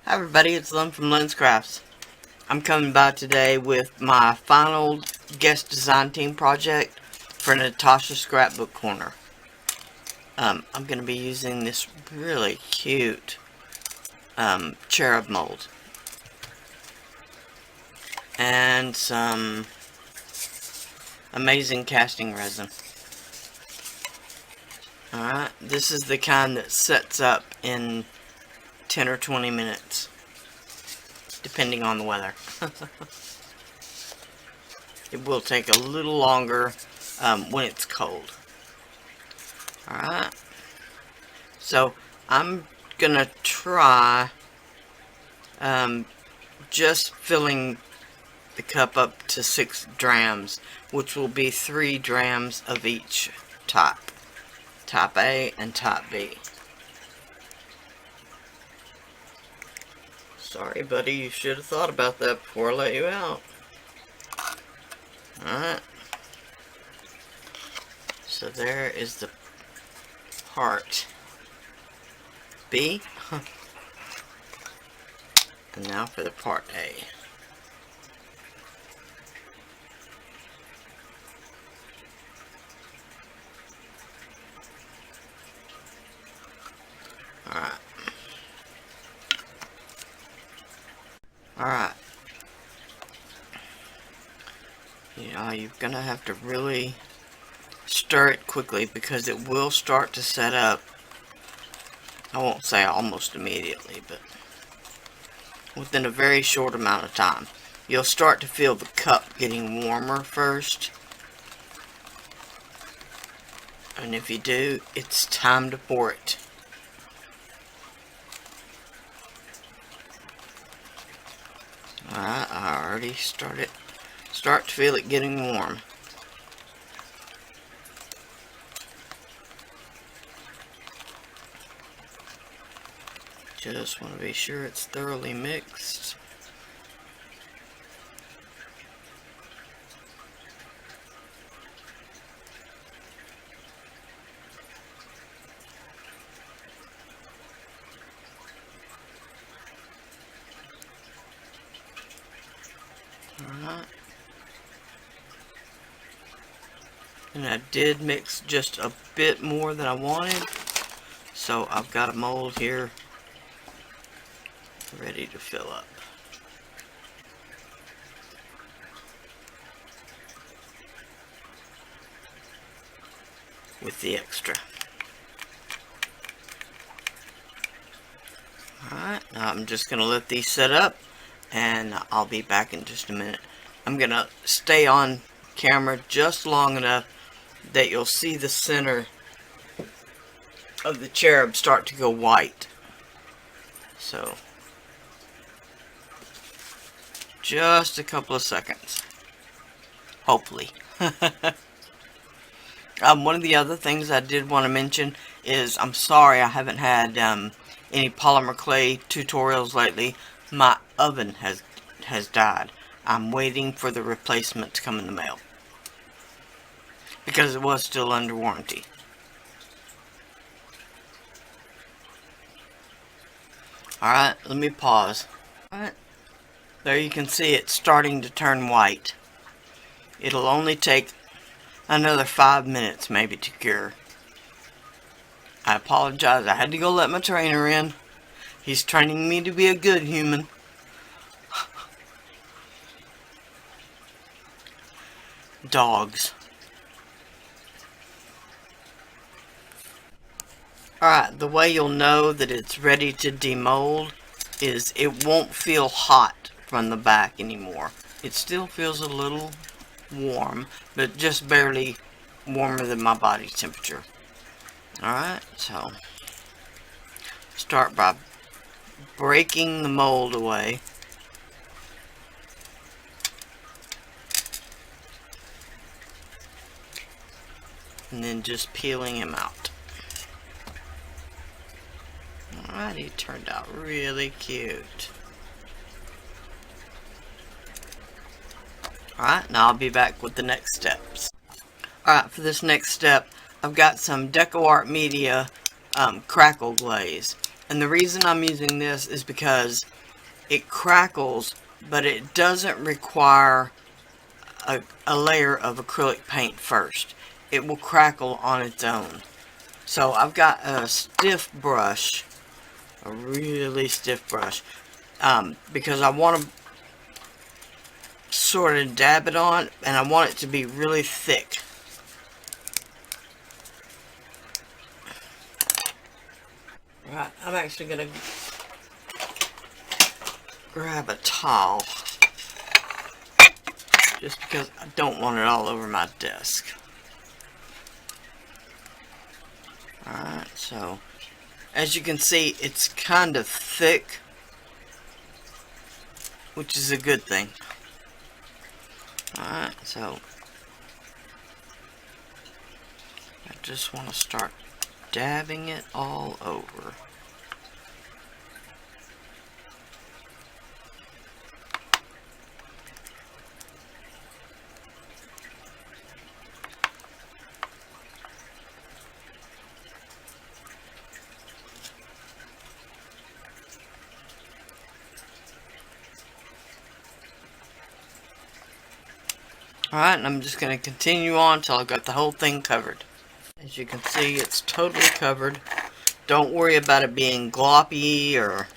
Hi everybody, it's Lyn from Lyn's Crafts. I'm coming by today with my final guest design team project for Natshascrabookorner. I'm going to be using this really cute Cherub mold and some amazing casting resin. Alright, this is the kind that sets up in 10 or 20 minutes, depending on the weather. It will take a little longer when it's cold. Alright, so I'm gonna try just filling the cup up to 6 drams, which will be 3 drams of each type A and type B. Sorry, buddy, you should have thought about that before I let you out. Alright. So there is the part B. And now for the part A. Alright. Alright. You're gonna have to really stir it quickly because it will start to set up. I won't say almost immediately, but within a very short amount of time. You'll start to feel the cup getting warmer first. And if you do, it's time to pour it. Alright, I already start to feel it getting warm. Just want to be sure it's thoroughly mixed. Alright. And I did mix just a bit more than I wanted, so I've got a mold here ready to fill up. With the extra. Alright, now I'm just going to let these set up and I'll be back in just a minute. I'm going to stay on camera just long enough that you'll see the center of the cherub start to go white. So, just a couple of seconds. Hopefully. One of the other things I did want to mention is I'm sorry I haven't had any polymer clay tutorials lately. My oven has died. I'm waiting for the replacement to come in the mail because it was still under warranty. Alright, let me pause. Alright, there you can see it starting to turn white. It'll only take another 5 minutes maybe to cure. I apologize, I had to go let my trainer in. He's training me to be a good human. Dogs. Alright, the way you'll know that it's ready to demold is it won't feel hot from the back anymore. It still feels a little warm, but just barely warmer than my body temperature. Alright, so start by breaking the mold away. And then just peeling him out. Alright, he turned out really cute. Alright, now I'll be back with the next steps. Alright, for this next step, I've got some Deco Art Media crackle glaze. And the reason I'm using this is because it crackles, but it doesn't require a layer of acrylic paint first. It will crackle on its own. So I've got a stiff brush, a really stiff brush, because I want to sort of dab it on, and I want it to be really thick. Right, I'm actually going to grab a towel, just because I don't want it all over my desk. Alright, so as you can see, it's kind of thick, which is a good thing. Alright, so I just want to start dabbing it all over. Alright, and I'm just going to continue on until I've got the whole thing covered. As you can see, it's totally covered. Don't worry about it being gloppy, or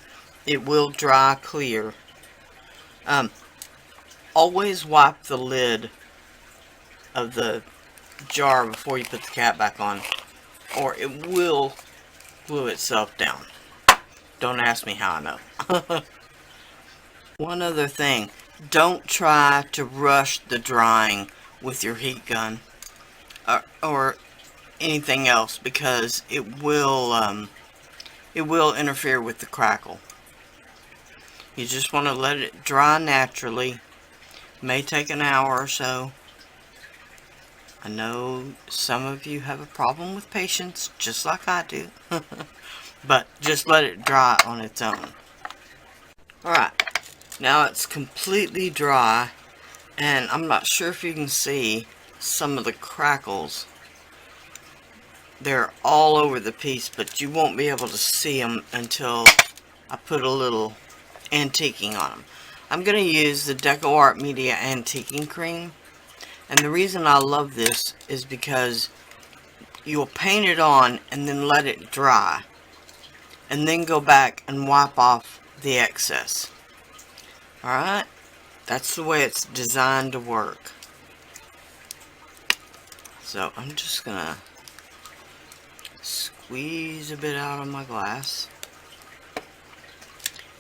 it will dry clear. Always wipe the lid of the jar before you put the cap back on, or it will glue itself down. Don't ask me how I know. One other thing, don't try to rush the drying with your heat gun or anything else, because it will interfere with the crackle. You just want to let it dry naturally. May take an hour or so. I know some of you have a problem with patience, just like I do. But just let it dry on its own. Alright, now it's completely dry, and I'm not sure if you can see some of the crackles. They're all over the piece, but you won't be able to see them until I put a little antiquing on them. I'm going to use the Deco Art Media Antiquing Cream. And the reason I love this is because you'll paint it on and then let it dry. And then go back and wipe off the excess. Alright? That's the way it's designed to work. So I'm just going to squeeze a bit out of my glass.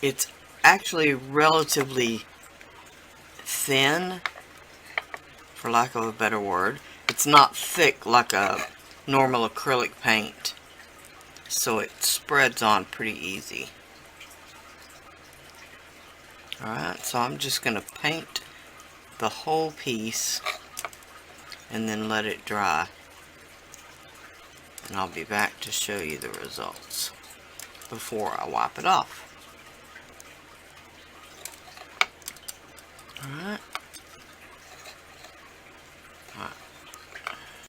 It's actually relatively thin, for lack of a better word. It's not thick like a normal acrylic paint, so it spreads on pretty easy. Alright, so I'm just going to paint the whole piece and then let it dry. And I'll be back to show you the results before I wipe it off. Alright.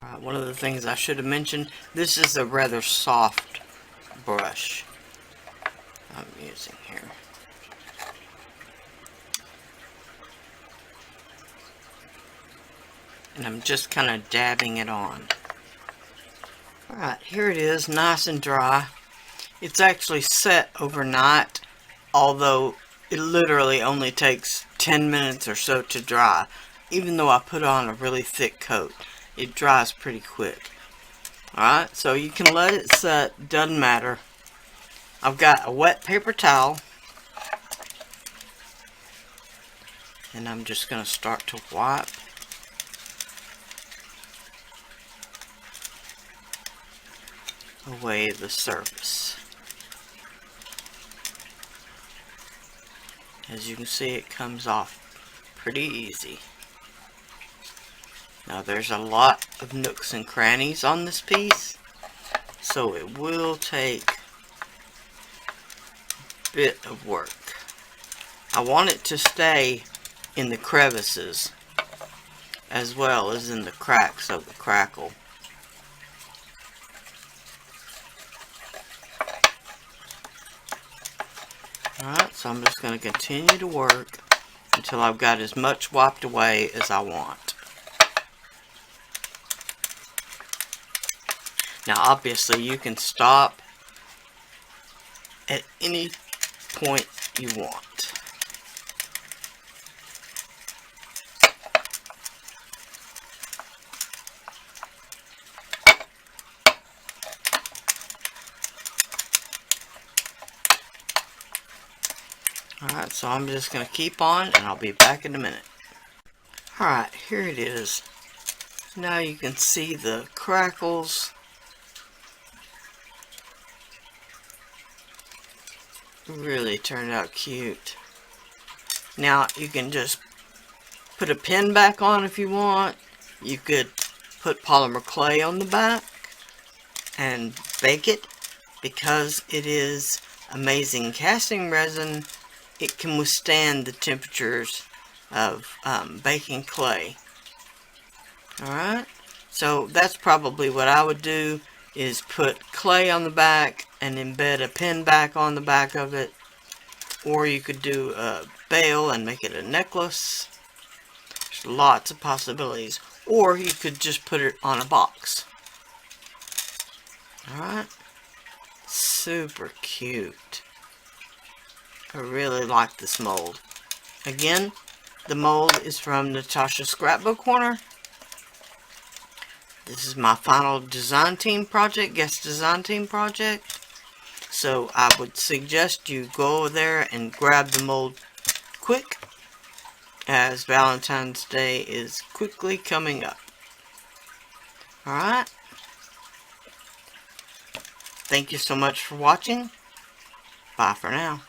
Alright, one of the things I should have mentioned, this is a rather soft brush I'm using here. And I'm just kind of dabbing it on. Alright, here it is, nice and dry. It's actually set overnight, although it literally only takes 10 minutes or so to dry. Even though I put on a really thick coat, it dries pretty quick. Alright, so you can let it set, doesn't matter. I've got a wet paper towel, and I'm just going to start to wipe away the surface. As you can see, it comes off pretty easy. Now there's a lot of nooks and crannies on this piece, so it will take a bit of work. I want it to stay in the crevices as well as in the cracks of the crackle. Alright, so I'm just going to continue to work until I've got as much wiped away as I want. Now obviously you can stop at any point you want. Alright, so I'm just going to keep on and I'll be back in a minute. Alright, here it is. Now you can see the crackles. Really turned out cute. Now you can just put a pin back on if you want. You could put polymer clay on the back and bake it. Because it is amazing casting resin, it can withstand the temperatures of baking clay. Alright, so that's probably what I would do, is put clay on the back and embed a pin back on the back of it. Or you could do a bail and make it a necklace. There's lots of possibilities. Or you could just put it on a box. Alright, super cute. I really like this mold. Again, the mold is from Natshascrabookorner. This is my final design team project, guest design team project. So I would suggest you go over there and grab the mold quick, as Valentine's Day is quickly coming up. Alright. Thank you so much for watching. Bye for now.